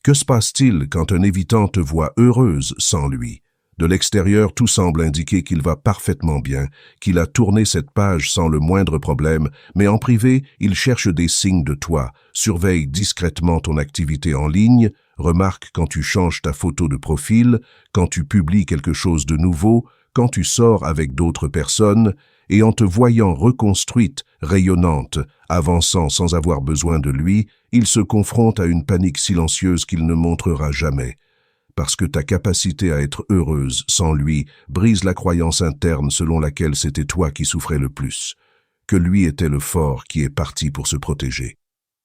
Que se passe-t-il quand un évitant te voit heureuse sans lui? De l'extérieur, tout semble indiquer qu'il va parfaitement bien, qu'il a tourné cette page sans le moindre problème, mais en privé, il cherche des signes de toi, surveille discrètement ton activité en ligne, remarque quand tu changes ta photo de profil, quand tu publies quelque chose de nouveau, quand tu sors avec d'autres personnes, et en te voyant reconstruite, rayonnante, avançant sans avoir besoin de lui, il se confronte à une panique silencieuse qu'il ne montrera jamais. Parce que ta capacité à être heureuse sans lui brise la croyance interne selon laquelle c'était toi qui souffrais le plus, que lui était le fort qui est parti pour se protéger.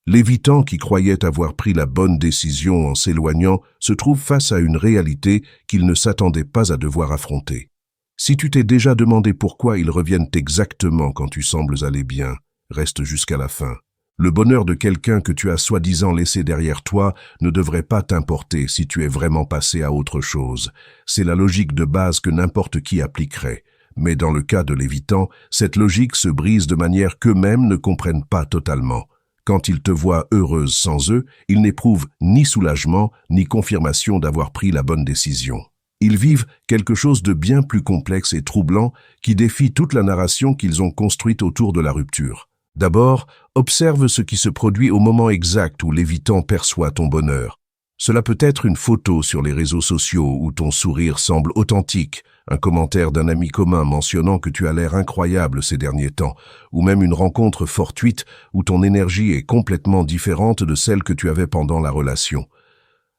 L'évitant qui croyait avoir pris la bonne décision en s'éloignant se trouve face à une réalité qu'il ne s'attendait pas à devoir affronter. Si tu t'es déjà demandé pourquoi ils reviennent exactement quand tu sembles aller bien, reste jusqu'à la fin. Le bonheur de quelqu'un que tu as soi-disant laissé derrière toi ne devrait pas t'importer si tu es vraiment passé à autre chose. C'est la logique de base que n'importe qui appliquerait. Mais dans le cas de l'évitant, cette logique se brise de manière qu'eux-mêmes ne comprennent pas totalement. Quand ils te voient heureuse sans eux, ils n'éprouvent ni soulagement, ni confirmation d'avoir pris la bonne décision. Ils vivent quelque chose de bien plus complexe et troublant qui défie toute la narration qu'ils ont construite autour de la rupture. D'abord, observe ce qui se produit au moment exact où l'évitant perçoit ton bonheur. Cela peut être une photo sur les réseaux sociaux où ton sourire semble authentique, un commentaire d'un ami commun mentionnant que tu as l'air incroyable ces derniers temps, ou même une rencontre fortuite où ton énergie est complètement différente de celle que tu avais pendant la relation.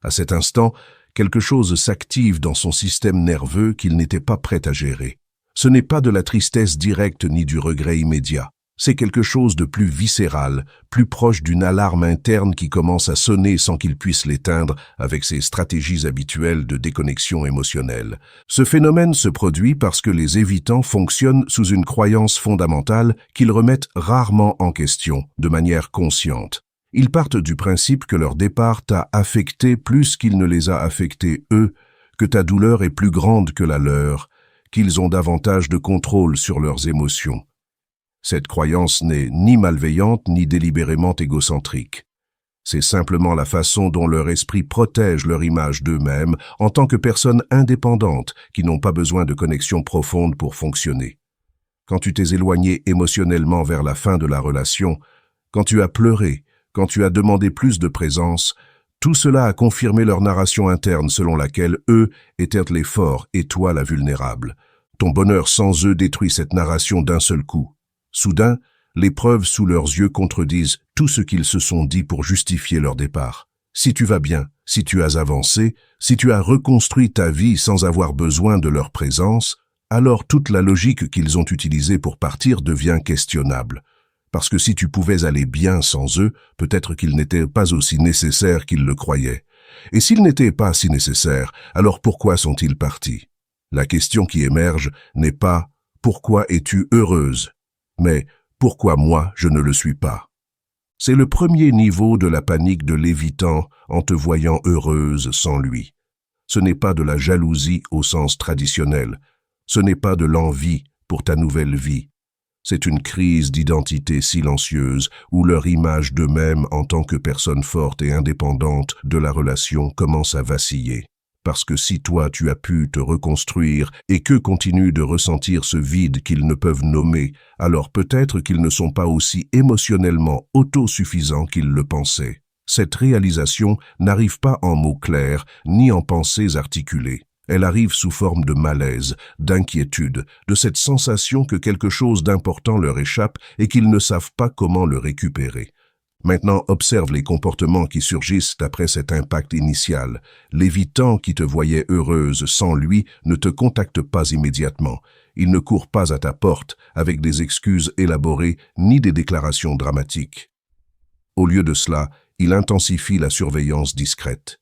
À cet instant, quelque chose s'active dans son système nerveux qu'il n'était pas prêt à gérer. Ce n'est pas de la tristesse directe ni du regret immédiat. C'est quelque chose de plus viscéral, plus proche d'une alarme interne qui commence à sonner sans qu'il puisse l'éteindre avec ses stratégies habituelles de déconnexion émotionnelle. Ce phénomène se produit parce que les évitants fonctionnent sous une croyance fondamentale qu'ils remettent rarement en question, de manière consciente. Ils partent du principe que leur départ t'a affecté plus qu'il ne les a affectés eux, que ta douleur est plus grande que la leur, qu'ils ont davantage de contrôle sur leurs émotions. Cette croyance n'est ni malveillante ni délibérément égocentrique. C'est simplement la façon dont leur esprit protège leur image d'eux-mêmes en tant que personnes indépendantes qui n'ont pas besoin de connexion profonde pour fonctionner. Quand tu t'es éloigné émotionnellement vers la fin de la relation, quand tu as pleuré, quand tu as demandé plus de présence, tout cela a confirmé leur narration interne selon laquelle eux étaient les forts et toi la vulnérable. Ton bonheur sans eux détruit cette narration d'un seul coup. Soudain, les preuves sous leurs yeux contredisent tout ce qu'ils se sont dit pour justifier leur départ. Si tu vas bien, si tu as avancé, si tu as reconstruit ta vie sans avoir besoin de leur présence, alors toute la logique qu'ils ont utilisée pour partir devient questionnable. Parce que si tu pouvais aller bien sans eux, peut-être qu'ils n'étaient pas aussi nécessaires qu'ils le croyaient. Et s'ils n'étaient pas si nécessaires, alors pourquoi sont-ils partis? La question qui émerge n'est pas « Pourquoi es-tu heureuse ?» mais « Pourquoi moi je ne le suis pas ?» C'est le premier niveau de la panique de l'évitant en te voyant heureuse sans lui. Ce n'est pas de la jalousie au sens traditionnel. Ce n'est pas de l'envie pour ta nouvelle vie. C'est une crise d'identité silencieuse où leur image d'eux-mêmes en tant que personne forte et indépendante de la relation commence à vaciller. Parce que si toi tu as pu te reconstruire et qu'eux continuent de ressentir ce vide qu'ils ne peuvent nommer, alors peut-être qu'ils ne sont pas aussi émotionnellement autosuffisants qu'ils le pensaient. Cette réalisation n'arrive pas en mots clairs ni en pensées articulées. Elle arrive sous forme de malaise, d'inquiétude, de cette sensation que quelque chose d'important leur échappe et qu'ils ne savent pas comment le récupérer. Maintenant, observe les comportements qui surgissent après cet impact initial. L'évitant qui te voyait heureuse sans lui ne te contacte pas immédiatement. Il ne court pas à ta porte avec des excuses élaborées ni des déclarations dramatiques. Au lieu de cela, il intensifie la surveillance discrète.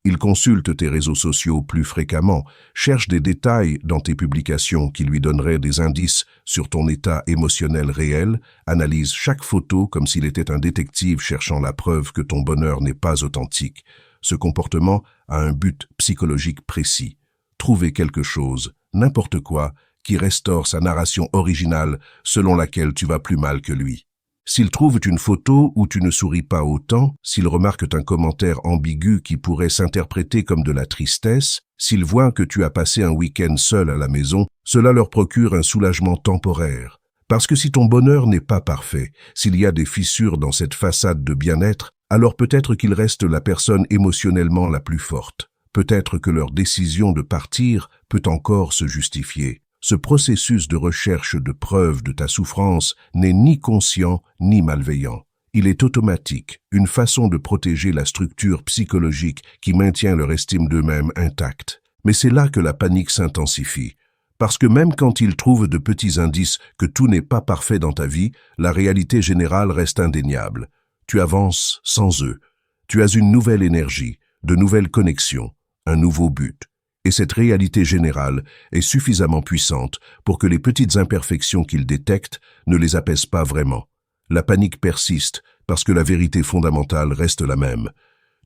Il consulte tes réseaux sociaux plus fréquemment, cherche des détails dans tes publications qui lui donneraient des indices sur ton état émotionnel réel, analyse chaque photo comme s'il était un détective cherchant la preuve que ton bonheur n'est pas authentique. Ce comportement a un but psychologique précis. Trouver quelque chose, n'importe quoi, qui restaure sa narration originale selon laquelle tu vas plus mal que lui. S'ils trouvent une photo où tu ne souris pas autant, s'ils remarquent un commentaire ambigu qui pourrait s'interpréter comme de la tristesse, s'ils voient que tu as passé un week-end seul à la maison, cela leur procure un soulagement temporaire. Parce que si ton bonheur n'est pas parfait, s'il y a des fissures dans cette façade de bien-être, alors peut-être qu'il reste la personne émotionnellement la plus forte. Peut-être que leur décision de partir peut encore se justifier. Ce processus de recherche de preuves de ta souffrance n'est ni conscient ni malveillant. Il est automatique, une façon de protéger la structure psychologique qui maintient leur estime d'eux-mêmes intacte. Mais c'est là que la panique s'intensifie. Parce que même quand ils trouvent de petits indices que tout n'est pas parfait dans ta vie, la réalité générale reste indéniable. Tu avances sans eux. Tu as une nouvelle énergie, de nouvelles connexions, un nouveau but. Et cette réalité générale est suffisamment puissante pour que les petites imperfections qu'ils détectent ne les apaisent pas vraiment. La panique persiste parce que la vérité fondamentale reste la même.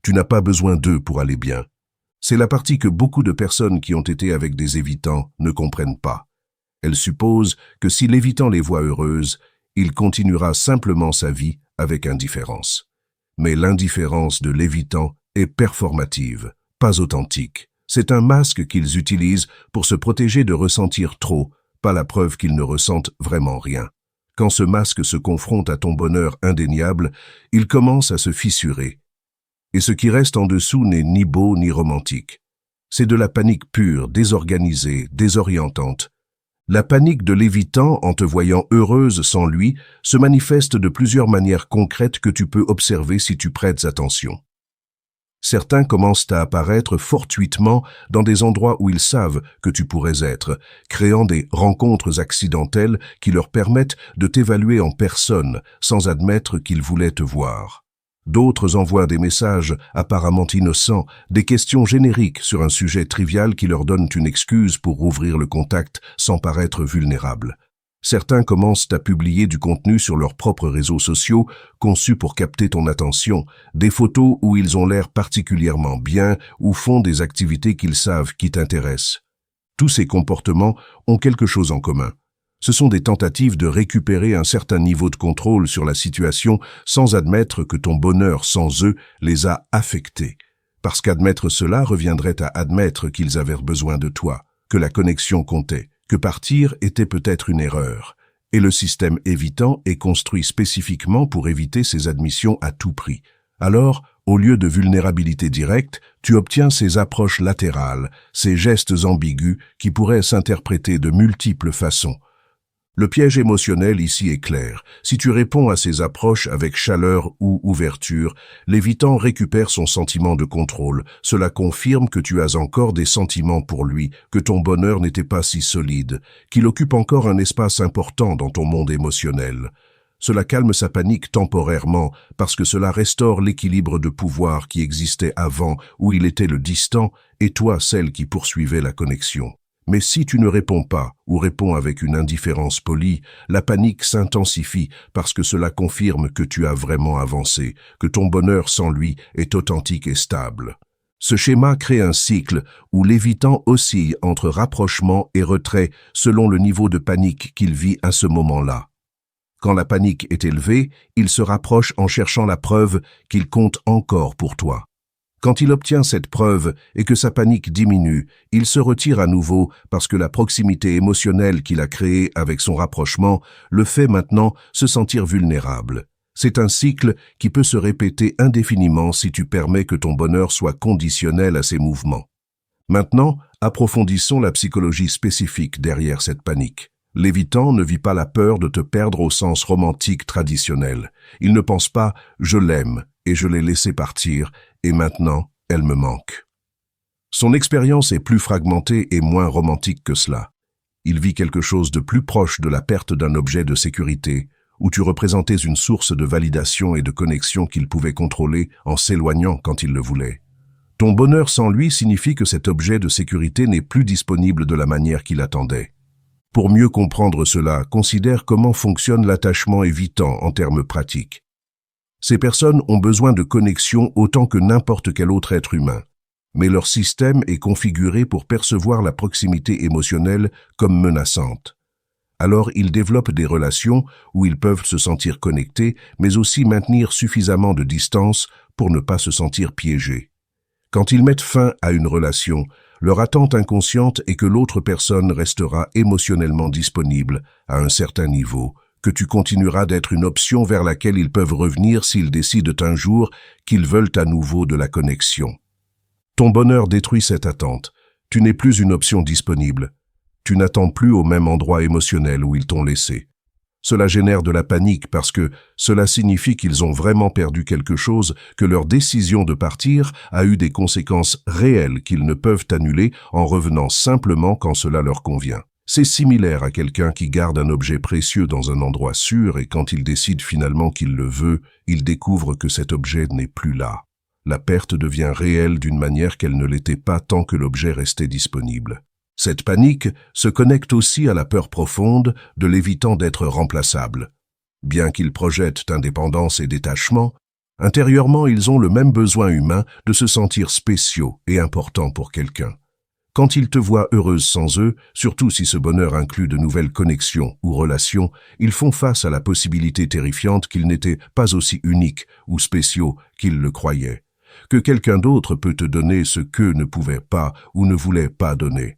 Tu n'as pas besoin d'eux pour aller bien. C'est la partie que beaucoup de personnes qui ont été avec des évitants ne comprennent pas. Elles supposent que si l'évitant les voit heureuses, il continuera simplement sa vie avec indifférence. Mais l'indifférence de l'évitant est performative, pas authentique. C'est un masque qu'ils utilisent pour se protéger de ressentir trop, pas la preuve qu'ils ne ressentent vraiment rien. Quand ce masque se confronte à ton bonheur indéniable, il commence à se fissurer. Et ce qui reste en dessous n'est ni beau ni romantique. C'est de la panique pure, désorganisée, désorientante. La panique de l'évitant, en te voyant heureuse sans lui, se manifeste de plusieurs manières concrètes que tu peux observer si tu prêtes attention. Certains commencent à apparaître fortuitement dans des endroits où ils savent que tu pourrais être, créant des rencontres accidentelles qui leur permettent de t'évaluer en personne sans admettre qu'ils voulaient te voir. D'autres envoient des messages apparemment innocents, des questions génériques sur un sujet trivial qui leur donnent une excuse pour rouvrir le contact sans paraître vulnérables. Certains commencent à publier du contenu sur leurs propres réseaux sociaux, conçus pour capter ton attention, des photos où ils ont l'air particulièrement bien ou font des activités qu'ils savent qui t'intéressent. Tous ces comportements ont quelque chose en commun. Ce sont des tentatives de récupérer un certain niveau de contrôle sur la situation sans admettre que ton bonheur sans eux les a affectés. Parce qu'admettre cela reviendrait à admettre qu'ils avaient besoin de toi, que la connexion comptait, que partir était peut-être une erreur. Et le système évitant est construit spécifiquement pour éviter ces admissions à tout prix. Alors, au lieu de vulnérabilité directe, tu obtiens ces approches latérales, ces gestes ambigus qui pourraient s'interpréter de multiples façons. Le piège émotionnel ici est clair. Si tu réponds à ces approches avec chaleur ou ouverture, l'évitant récupère son sentiment de contrôle. Cela confirme que tu as encore des sentiments pour lui, que ton bonheur n'était pas si solide, qu'il occupe encore un espace important dans ton monde émotionnel. Cela calme sa panique temporairement parce que cela restaure l'équilibre de pouvoir qui existait avant où il était le distant et toi celle qui poursuivait la connexion. Mais si tu ne réponds pas ou réponds avec une indifférence polie, la panique s'intensifie parce que cela confirme que tu as vraiment avancé, que ton bonheur sans lui est authentique et stable. Ce schéma crée un cycle où l'évitant oscille entre rapprochement et retrait selon le niveau de panique qu'il vit à ce moment-là. Quand la panique est élevée, il se rapproche en cherchant la preuve qu'il compte encore pour toi. Quand il obtient cette preuve et que sa panique diminue, il se retire à nouveau parce que la proximité émotionnelle qu'il a créée avec son rapprochement le fait maintenant se sentir vulnérable. C'est un cycle qui peut se répéter indéfiniment si tu permets que ton bonheur soit conditionnel à ces mouvements. Maintenant, approfondissons la psychologie spécifique derrière cette panique. L'évitant ne vit pas la peur de te perdre au sens romantique traditionnel. Il ne pense pas « je l'aime et je l'ai laissé partir » et maintenant, elle me manque. Son expérience est plus fragmentée et moins romantique que cela. Il vit quelque chose de plus proche de la perte d'un objet de sécurité, où tu représentais une source de validation et de connexion qu'il pouvait contrôler en s'éloignant quand il le voulait. Ton bonheur sans lui signifie que cet objet de sécurité n'est plus disponible de la manière qu'il attendait. Pour mieux comprendre cela, considère comment fonctionne l'attachement évitant en termes pratiques. Ces personnes ont besoin de connexion autant que n'importe quel autre être humain, mais leur système est configuré pour percevoir la proximité émotionnelle comme menaçante. Alors ils développent des relations où ils peuvent se sentir connectés, mais aussi maintenir suffisamment de distance pour ne pas se sentir piégés. Quand ils mettent fin à une relation, leur attente inconsciente est que l'autre personne restera émotionnellement disponible à un certain niveau, que tu continueras d'être une option vers laquelle ils peuvent revenir s'ils décident un jour qu'ils veulent à nouveau de la connexion. Ton bonheur détruit cette attente. Tu n'es plus une option disponible. Tu n'attends plus au même endroit émotionnel où ils t'ont laissé. Cela génère de la panique parce que cela signifie qu'ils ont vraiment perdu quelque chose, que leur décision de partir a eu des conséquences réelles qu'ils ne peuvent annuler en revenant simplement quand cela leur convient. C'est similaire à quelqu'un qui garde un objet précieux dans un endroit sûr et quand il décide finalement qu'il le veut, il découvre que cet objet n'est plus là. La perte devient réelle d'une manière qu'elle ne l'était pas tant que l'objet restait disponible. Cette panique se connecte aussi à la peur profonde de l'évitant d'être remplaçable. Bien qu'ils projettent indépendance et détachement, intérieurement ils ont le même besoin humain de se sentir spéciaux et importants pour quelqu'un. Quand ils te voient heureuse sans eux, surtout si ce bonheur inclut de nouvelles connexions ou relations, ils font face à la possibilité terrifiante qu'ils n'étaient pas aussi uniques ou spéciaux qu'ils le croyaient, que quelqu'un d'autre peut te donner ce qu'eux ne pouvaient pas ou ne voulaient pas donner,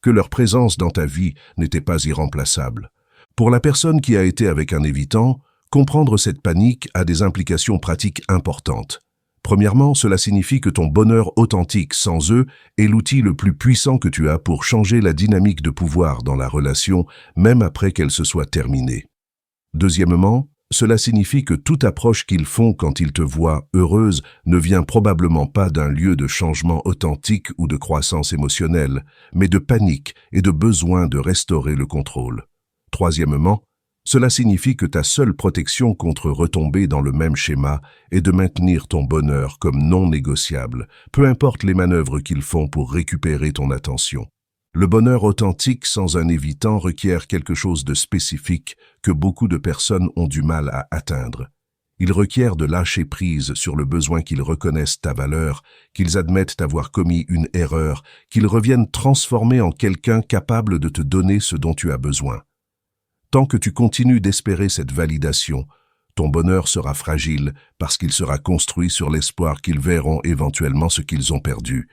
que leur présence dans ta vie n'était pas irremplaçable. Pour la personne qui a été avec un évitant, comprendre cette panique a des implications pratiques importantes. Premièrement, cela signifie que ton bonheur authentique sans eux est l'outil le plus puissant que tu as pour changer la dynamique de pouvoir dans la relation, même après qu'elle se soit terminée. Deuxièmement, cela signifie que toute approche qu'ils font quand ils te voient heureuse ne vient probablement pas d'un lieu de changement authentique ou de croissance émotionnelle, mais de panique et de besoin de restaurer le contrôle. Troisièmement, cela signifie que ta seule protection contre retomber dans le même schéma est de maintenir ton bonheur comme non négociable, peu importe les manœuvres qu'ils font pour récupérer ton attention. Le bonheur authentique sans un évitant requiert quelque chose de spécifique que beaucoup de personnes ont du mal à atteindre. Il requiert de lâcher prise sur le besoin qu'ils reconnaissent ta valeur, qu'ils admettent avoir commis une erreur, qu'ils reviennent transformés en quelqu'un capable de te donner ce dont tu as besoin. Tant que tu continues d'espérer cette validation, ton bonheur sera fragile parce qu'il sera construit sur l'espoir qu'ils verront éventuellement ce qu'ils ont perdu.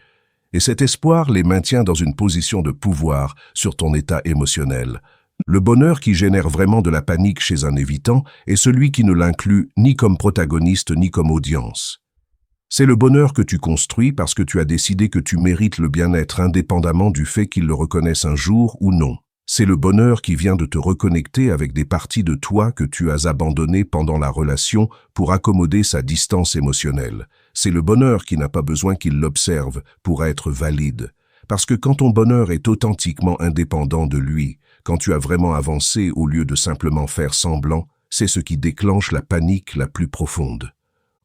Et cet espoir les maintient dans une position de pouvoir sur ton état émotionnel. Le bonheur qui génère vraiment de la panique chez un évitant est celui qui ne l'inclut ni comme protagoniste ni comme audience. C'est le bonheur que tu construis parce que tu as décidé que tu mérites le bien-être indépendamment du fait qu'ils le reconnaissent un jour ou non. C'est le bonheur qui vient de te reconnecter avec des parties de toi que tu as abandonnées pendant la relation pour accommoder sa distance émotionnelle. C'est le bonheur qui n'a pas besoin qu'il l'observe pour être valide. Parce que quand ton bonheur est authentiquement indépendant de lui, quand tu as vraiment avancé au lieu de simplement faire semblant, c'est ce qui déclenche la panique la plus profonde.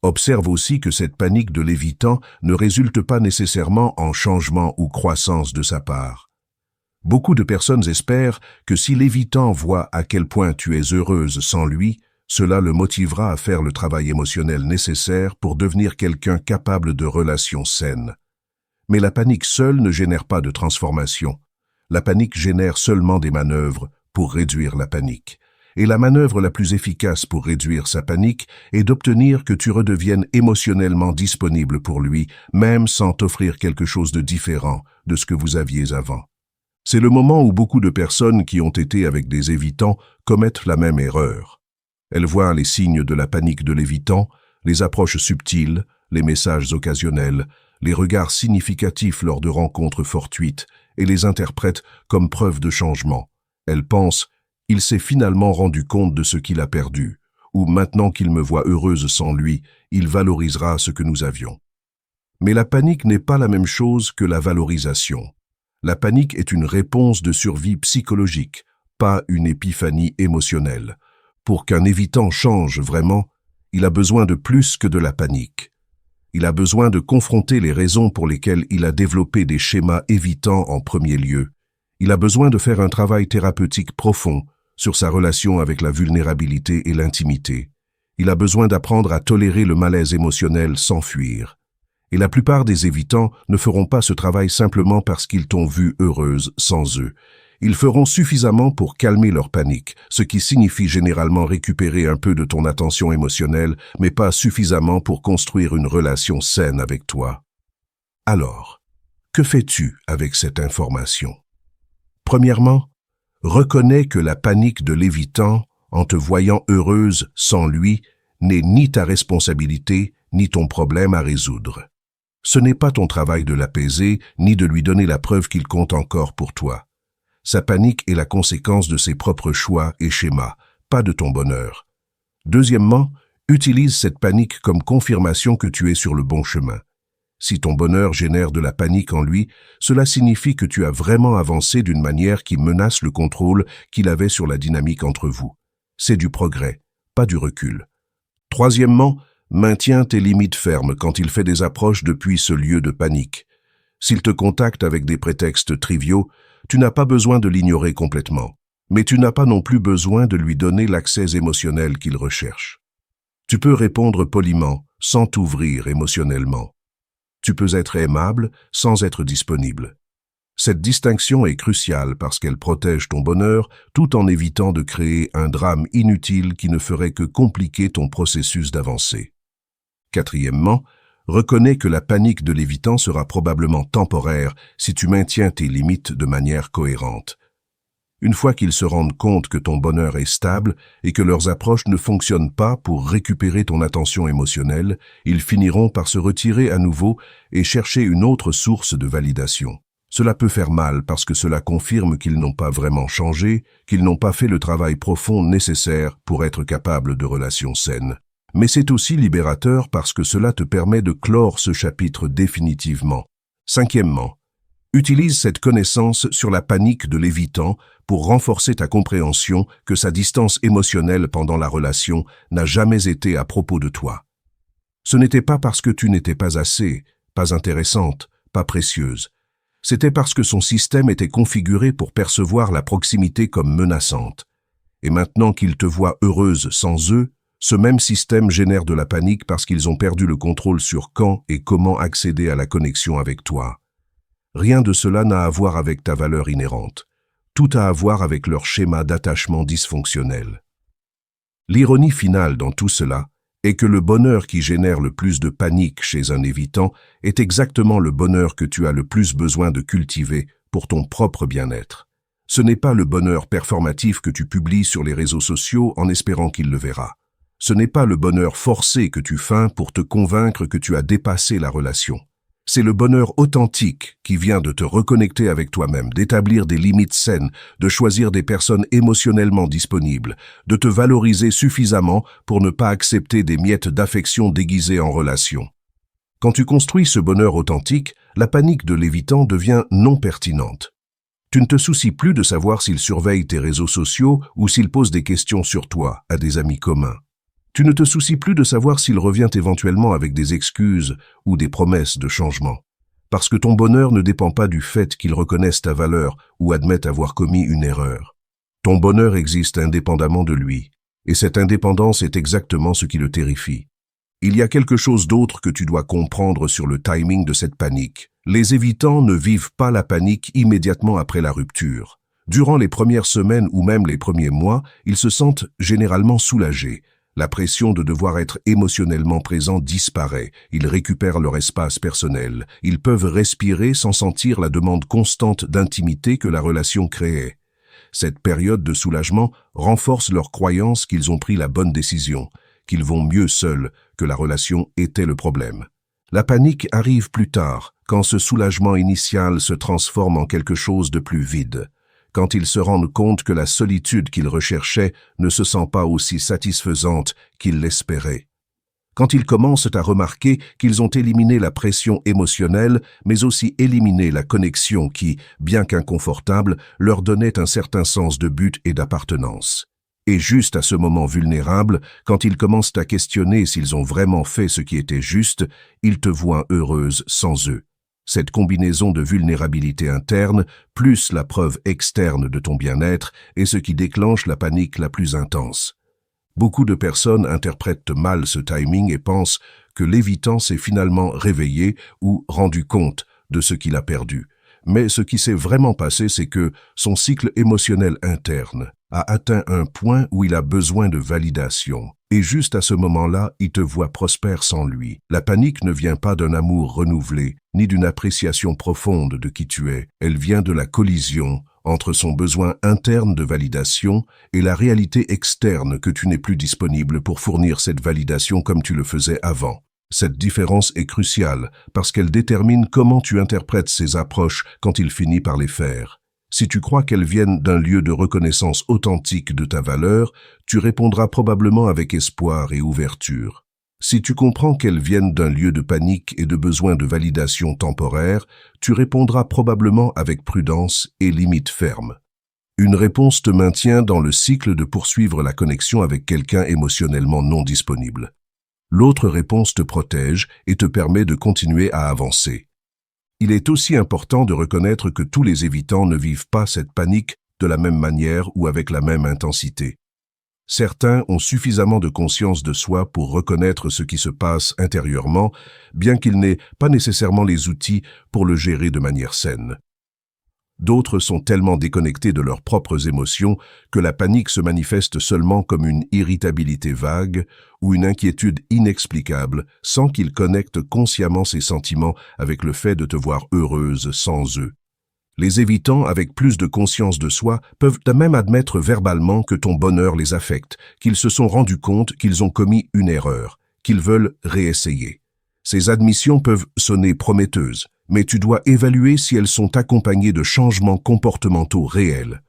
Observe aussi que cette panique de l'évitant ne résulte pas nécessairement en changement ou croissance de sa part. Beaucoup de personnes espèrent que si l'évitant voit à quel point tu es heureuse sans lui, cela le motivera à faire le travail émotionnel nécessaire pour devenir quelqu'un capable de relations saines. Mais la panique seule ne génère pas de transformation. La panique génère seulement des manœuvres pour réduire la panique. Et la manœuvre la plus efficace pour réduire sa panique est d'obtenir que tu redeviennes émotionnellement disponible pour lui, même sans t'offrir quelque chose de différent de ce que vous aviez avant. C'est le moment où beaucoup de personnes qui ont été avec des évitants commettent la même erreur. Elles voient les signes de la panique de l'évitant, les approches subtiles, les messages occasionnels, les regards significatifs lors de rencontres fortuites et les interprètent comme preuve de changement. Elles pensent « il s'est finalement rendu compte de ce qu'il a perdu » ou « maintenant qu'il me voit heureuse sans lui, il valorisera ce que nous avions ». Mais la panique n'est pas la même chose que la valorisation. La panique est une réponse de survie psychologique, pas une épiphanie émotionnelle. Pour qu'un évitant change vraiment, il a besoin de plus que de la panique. Il a besoin de confronter les raisons pour lesquelles il a développé des schémas évitants en premier lieu. Il a besoin de faire un travail thérapeutique profond sur sa relation avec la vulnérabilité et l'intimité. Il a besoin d'apprendre à tolérer le malaise émotionnel sans fuir. Et la plupart des évitants ne feront pas ce travail simplement parce qu'ils t'ont vue heureuse sans eux. Ils feront suffisamment pour calmer leur panique, ce qui signifie généralement récupérer un peu de ton attention émotionnelle, mais pas suffisamment pour construire une relation saine avec toi. Alors, que fais-tu avec cette information? Premièrement, reconnais que la panique de l'évitant, en te voyant heureuse sans lui, n'est ni ta responsabilité, ni ton problème à résoudre. Ce n'est pas ton travail de l'apaiser, ni de lui donner la preuve qu'il compte encore pour toi. Sa panique est la conséquence de ses propres choix et schémas, pas de ton bonheur. Deuxièmement, utilise cette panique comme confirmation que tu es sur le bon chemin. Si ton bonheur génère de la panique en lui, cela signifie que tu as vraiment avancé d'une manière qui menace le contrôle qu'il avait sur la dynamique entre vous. C'est du progrès, pas du recul. Troisièmement, maintiens tes limites fermes quand il fait des approches depuis ce lieu de panique. S'il te contacte avec des prétextes triviaux, tu n'as pas besoin de l'ignorer complètement, mais tu n'as pas non plus besoin de lui donner l'accès émotionnel qu'il recherche. Tu peux répondre poliment, sans t'ouvrir émotionnellement. Tu peux être aimable sans être disponible. Cette distinction est cruciale parce qu'elle protège ton bonheur tout en évitant de créer un drame inutile qui ne ferait que compliquer ton processus d'avancée. Quatrièmement, reconnais que la panique de l'évitant sera probablement temporaire si tu maintiens tes limites de manière cohérente. Une fois qu'ils se rendent compte que ton bonheur est stable et que leurs approches ne fonctionnent pas pour récupérer ton attention émotionnelle, ils finiront par se retirer à nouveau et chercher une autre source de validation. Cela peut faire mal parce que cela confirme qu'ils n'ont pas vraiment changé, qu'ils n'ont pas fait le travail profond nécessaire pour être capables de relations saines. Mais c'est aussi libérateur parce que cela te permet de clore ce chapitre définitivement. Cinquièmement, utilise cette connaissance sur la panique de l'évitant pour renforcer ta compréhension que sa distance émotionnelle pendant la relation n'a jamais été à propos de toi. Ce n'était pas parce que tu n'étais pas assez, pas intéressante, pas précieuse. C'était parce que son système était configuré pour percevoir la proximité comme menaçante. Et maintenant qu'il te voit heureuse sans eux, ce même système génère de la panique parce qu'ils ont perdu le contrôle sur quand et comment accéder à la connexion avec toi. Rien de cela n'a à voir avec ta valeur inhérente. Tout a à voir avec leur schéma d'attachement dysfonctionnel. L'ironie finale dans tout cela est que le bonheur qui génère le plus de panique chez un évitant est exactement le bonheur que tu as le plus besoin de cultiver pour ton propre bien-être. Ce n'est pas le bonheur performatif que tu publies sur les réseaux sociaux en espérant qu'il le verra. Ce n'est pas le bonheur forcé que tu feins pour te convaincre que tu as dépassé la relation. C'est le bonheur authentique qui vient de te reconnecter avec toi-même, d'établir des limites saines, de choisir des personnes émotionnellement disponibles, de te valoriser suffisamment pour ne pas accepter des miettes d'affection déguisées en relation. Quand tu construis ce bonheur authentique, la panique de l'évitant devient non pertinente. Tu ne te soucies plus de savoir s'il surveille tes réseaux sociaux ou s'il pose des questions sur toi à des amis communs. Tu ne te soucies plus de savoir s'il revient éventuellement avec des excuses ou des promesses de changement. Parce que ton bonheur ne dépend pas du fait qu'il reconnaisse ta valeur ou admette avoir commis une erreur. Ton bonheur existe indépendamment de lui, et cette indépendance est exactement ce qui le terrifie. Il y a quelque chose d'autre que tu dois comprendre sur le timing de cette panique. Les évitants ne vivent pas la panique immédiatement après la rupture. Durant les premières semaines ou même les premiers mois, ils se sentent généralement soulagés. La pression de devoir être émotionnellement présent disparaît, ils récupèrent leur espace personnel, ils peuvent respirer sans sentir la demande constante d'intimité que la relation créait. Cette période de soulagement renforce leur croyance qu'ils ont pris la bonne décision, qu'ils vont mieux seuls, que la relation était le problème. La panique arrive plus tard, quand ce soulagement initial se transforme en quelque chose de plus vide. Quand ils se rendent compte que la solitude qu'ils recherchaient ne se sent pas aussi satisfaisante qu'ils l'espéraient. Quand ils commencent à remarquer qu'ils ont éliminé la pression émotionnelle, mais aussi éliminé la connexion qui, bien qu'inconfortable, leur donnait un certain sens de but et d'appartenance. Et juste à ce moment vulnérable, quand ils commencent à questionner s'ils ont vraiment fait ce qui était juste, ils te voient heureuse sans eux. Cette combinaison de vulnérabilité interne, plus la preuve externe de ton bien-être, est ce qui déclenche la panique la plus intense. Beaucoup de personnes interprètent mal ce timing et pensent que l'évitant s'est finalement réveillé ou rendu compte de ce qu'il a perdu. Mais ce qui s'est vraiment passé, c'est que son cycle émotionnel interne a atteint un point où il a besoin de validation. Et juste à ce moment-là, il te voit prospère sans lui. La panique ne vient pas d'un amour renouvelé, ni d'une appréciation profonde de qui tu es. Elle vient de la collision entre son besoin interne de validation et la réalité externe que tu n'es plus disponible pour fournir cette validation comme tu le faisais avant. Cette différence est cruciale parce qu'elle détermine comment tu interprètes ces approches quand il finit par les faire. Si tu crois qu'elles viennent d'un lieu de reconnaissance authentique de ta valeur, tu répondras probablement avec espoir et ouverture. Si tu comprends qu'elles viennent d'un lieu de panique et de besoin de validation temporaire, tu répondras probablement avec prudence et limite ferme. Une réponse te maintient dans le cycle de poursuivre la connexion avec quelqu'un émotionnellement non disponible. L'autre réponse te protège et te permet de continuer à avancer. Il est aussi important de reconnaître que tous les évitants ne vivent pas cette panique de la même manière ou avec la même intensité. Certains ont suffisamment de conscience de soi pour reconnaître ce qui se passe intérieurement, bien qu'ils n'aient pas nécessairement les outils pour le gérer de manière saine. D'autres sont tellement déconnectés de leurs propres émotions que la panique se manifeste seulement comme une irritabilité vague ou une inquiétude inexplicable sans qu'ils connectent consciemment ces sentiments avec le fait de te voir heureuse sans eux. Les évitants avec plus de conscience de soi peuvent même admettre verbalement que ton bonheur les affecte, qu'ils se sont rendus compte qu'ils ont commis une erreur, qu'ils veulent réessayer. Ces admissions peuvent sonner prometteuses, mais tu dois évaluer si elles sont accompagnées de changements comportementaux réels.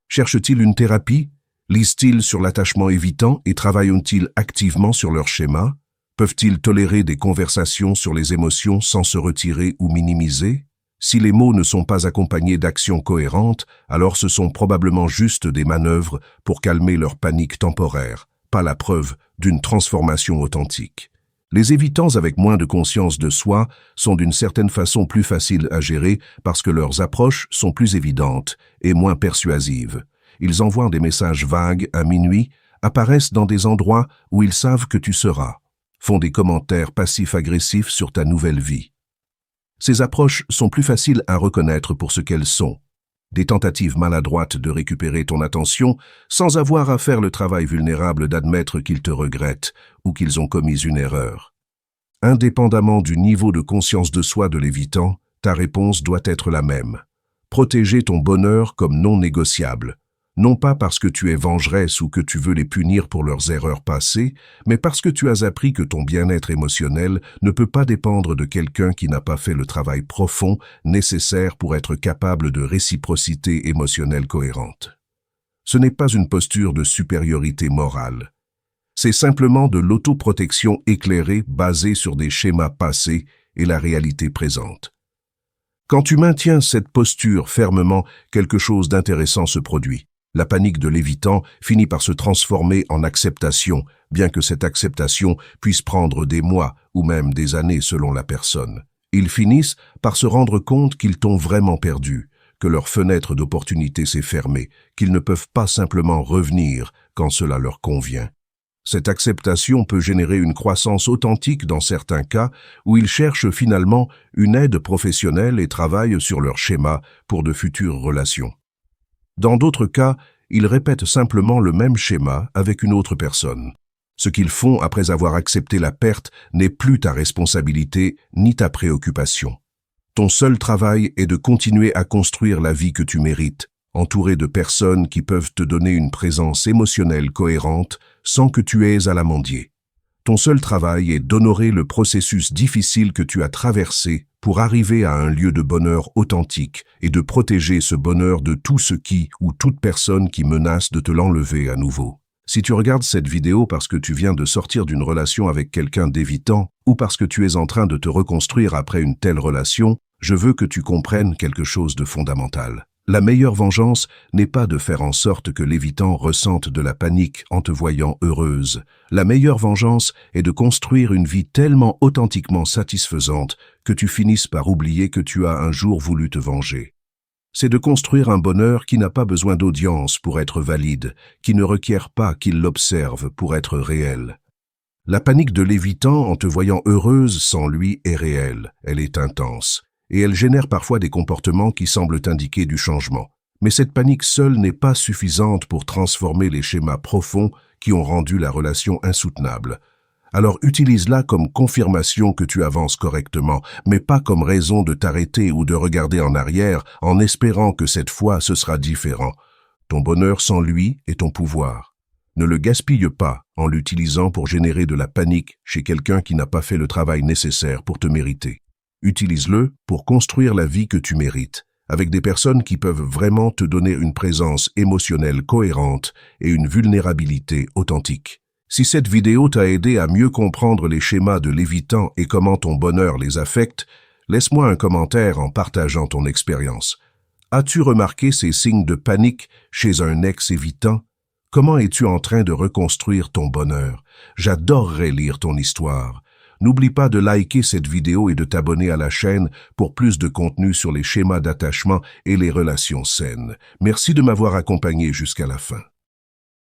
Cherchent-ils une thérapie? Lisent-ils sur l'attachement évitant et travaillent-ils activement sur leur schéma? Peuvent-ils tolérer des conversations sur les émotions sans se retirer ou minimiser? Si les mots ne sont pas accompagnés d'actions cohérentes, alors ce sont probablement juste des manœuvres pour calmer leur panique temporaire, pas la preuve d'une transformation authentique. Les évitants avec moins de conscience de soi sont d'une certaine façon plus faciles à gérer parce que leurs approches sont plus évidentes et moins persuasives. Ils envoient des messages vagues à minuit, apparaissent dans des endroits où ils savent que tu seras, font des commentaires passifs-agressifs sur ta nouvelle vie. Ces approches sont plus faciles à reconnaître pour ce qu'elles sont. Des tentatives maladroites de récupérer ton attention sans avoir à faire le travail vulnérable d'admettre qu'ils te regrettent ou qu'ils ont commis une erreur. Indépendamment du niveau de conscience de soi de l'évitant, ta réponse doit être la même. Protéger ton bonheur comme non négociable. Non pas parce que tu es vengeresse ou que tu veux les punir pour leurs erreurs passées, mais parce que tu as appris que ton bien-être émotionnel ne peut pas dépendre de quelqu'un qui n'a pas fait le travail profond nécessaire pour être capable de réciprocité émotionnelle cohérente. Ce n'est pas une posture de supériorité morale. C'est simplement de l'autoprotection éclairée basée sur des schémas passés et la réalité présente. Quand tu maintiens cette posture fermement, quelque chose d'intéressant se produit. La panique de l'évitant finit par se transformer en acceptation, bien que cette acceptation puisse prendre des mois ou même des années selon la personne. Ils finissent par se rendre compte qu'ils t'ont vraiment perdu, que leur fenêtre d'opportunité s'est fermée, qu'ils ne peuvent pas simplement revenir quand cela leur convient. Cette acceptation peut générer une croissance authentique dans certains cas où ils cherchent finalement une aide professionnelle et travaillent sur leur schéma pour de futures relations. Dans d'autres cas, ils répètent simplement le même schéma avec une autre personne. Ce qu'ils font après avoir accepté la perte n'est plus ta responsabilité ni ta préoccupation. Ton seul travail est de continuer à construire la vie que tu mérites, entouré de personnes qui peuvent te donner une présence émotionnelle cohérente sans que tu aies à la mendier. Ton seul travail est d'honorer le processus difficile que tu as traversé pour arriver à un lieu de bonheur authentique et de protéger ce bonheur de tout ce qui ou toute personne qui menace de te l'enlever à nouveau. Si tu regardes cette vidéo parce que tu viens de sortir d'une relation avec quelqu'un d'évitant ou parce que tu es en train de te reconstruire après une telle relation, je veux que tu comprennes quelque chose de fondamental. La meilleure vengeance n'est pas de faire en sorte que l'évitant ressente de la panique en te voyant heureuse. La meilleure vengeance est de construire une vie tellement authentiquement satisfaisante que tu finisses par oublier que tu as un jour voulu te venger. C'est de construire un bonheur qui n'a pas besoin d'audience pour être valide, qui ne requiert pas qu'il l'observe pour être réel. La panique de l'évitant en te voyant heureuse sans lui est réelle, elle est intense. et elle génère parfois des comportements qui semblent indiquer du changement. Mais cette panique seule n'est pas suffisante pour transformer les schémas profonds qui ont rendu la relation insoutenable. Alors utilise-la comme confirmation que tu avances correctement, mais pas comme raison de t'arrêter ou de regarder en arrière en espérant que cette fois ce sera différent. Ton bonheur sans lui est ton pouvoir. Ne le gaspille pas en l'utilisant pour générer de la panique chez quelqu'un qui n'a pas fait le travail nécessaire pour te mériter. Utilise-le pour construire la vie que tu mérites, avec des personnes qui peuvent vraiment te donner une présence émotionnelle cohérente et une vulnérabilité authentique. Si cette vidéo t'a aidé à mieux comprendre les schémas de l'évitant et comment ton bonheur les affecte, laisse-moi un commentaire en partageant ton expérience. As-tu remarqué ces signes de panique chez un ex-évitant? Comment es-tu en train de reconstruire ton bonheur? J'adorerais lire ton histoire. N'oublie pas de liker cette vidéo et de t'abonner à la chaîne pour plus de contenu sur les schémas d'attachement et les relations saines. Merci de m'avoir accompagné jusqu'à la fin.